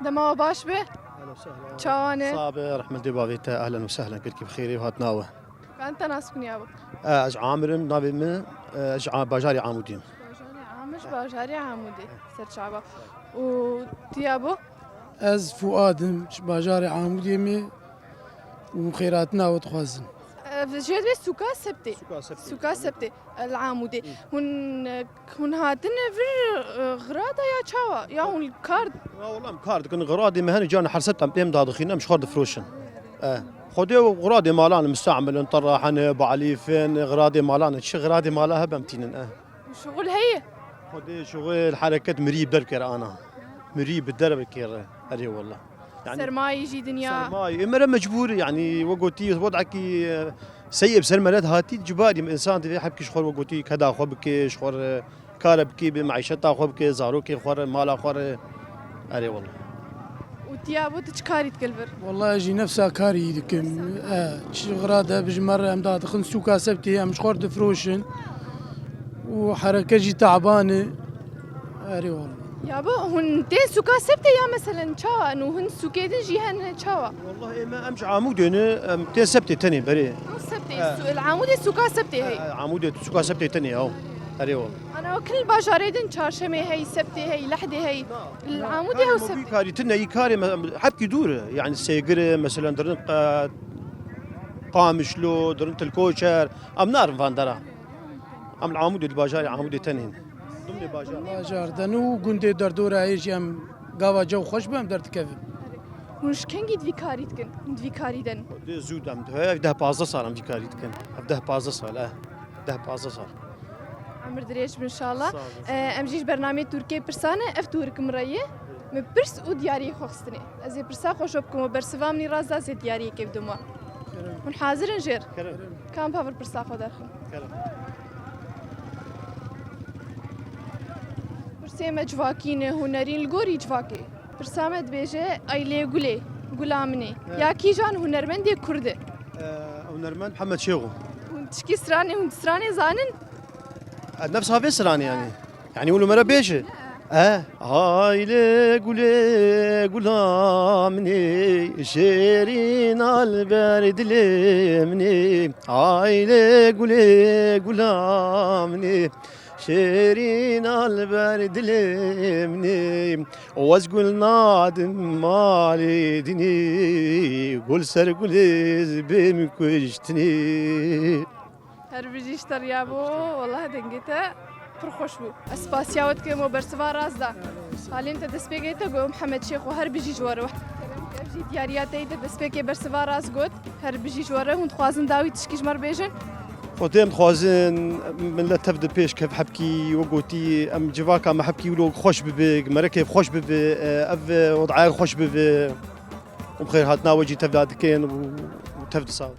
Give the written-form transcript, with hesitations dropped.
دما باش به اهلا وسهلا چاوانه صابر احمد دبابيتا اهلا وسهلا كلكي بخير وهات ناوه انت ناس كني ابو اج عامر نابي من اج باجاري عامودين باجاري عامش باجاري عمودي سر شعبه و تيابو از فؤادم باجار عامودی می و خیراتنا و تخوازن جيت بس سوكا سبتي سوكا سبتي العامودي هن هاتن في غراده يا تشاوا يا هون الكارد والله مكارد كن غرادي مهني جانا حرست ام بيم دادخينا مش خرد فروشن خدي غرادي مالان مستعمل طراحن بعليفين غرادي مالان شي غرادي مالها بمتين شغل هي خدي شغل حركه مريب دركر انا مريب الدرب كير اري والله سرماي يجي دنيا سرماي امرا مجبور يعني وقوتي وضعك سيء بسرملات هاتي جباري انسان تبي حبك شخور وقوتي كذا خبك شخور كاربكي بمعيشتها خبك زاروكي خور مالا خور اري والله وتيابو تشكاري تكلفر والله اجي نفسها كاري دكم شغراده بجمر امداد خن سوكا سبتي مش خورد فروشن وحركه جي تعبانه اري والله يابا هن تين سوكا سبتي يا مثلا تشاوا انه هن سوكيدن جيهن تشاوا والله ما امش عمودين تسبتي تاني بري سبتي العمودي سوكا سبتي هي عمودي سوكا سبتي تاني اهو اري والله انا وكل باجاريدن چارشمه هي سبتي هي لحدي هي العمودي هو سبتي كاري تنا يكاري حبكي دور يعني سيجر مثلا درن قامشلو درن الكوشر ام نار فاندرا ام العمودي الباجاري عمودي تاني ضمن باجار دنو گونده در دور ایش ام گاوا جو خوش بهم در تکفن وش كان جيت في كاري تكن في كاري دن دي زود ام ده 15 سال ام في كاري تكن ده 15 سال ده 15 سال عمر دريش ان شاء الله ام جيش برنامج تركيا برسانه اف تورك مريه مبرس و دياري خوستني از برسا خوشبكم برسوامني رازا زي دياري كيف دما من حاضر نجر كان بافر برسا خدرخن برسيمه جواكينه هنرين الجوري جواكي برسامه بيجه ايلي غولي غلامني يا كيجان هنرمندي كرده هنرمند محمد شيخو تشكي سراني هون سراني زانن نفسها في سراني يعني ولو مرة بيشه هايلي قولي غلامني شيرين البرد لمني هايلي قولي غلامني شيرين البرد لمني وازقول نادم مالي دني قول سر قولي بمكوشتني هر بجيشتر يابو والله دنجته فرخوش بو اسباسياوت كمو برسوا رازدا حالين تدسبيجيتا جو محمد شيخ وهر بيجي جواره جي ديارياتي تدسبيجي برسوا راز قوت هر بيجي جواره هون خوازن داوي تشكيش مر بيجن خودم خوازن من لا تبدا بيش كيف حبكي وقوتي ام جواكا ما حبكي ولو خوش ببيك مركب خوش ببي اف وضعي خوش ببي وبخير هاتنا وجي تبدا دكين وتبدا صاوب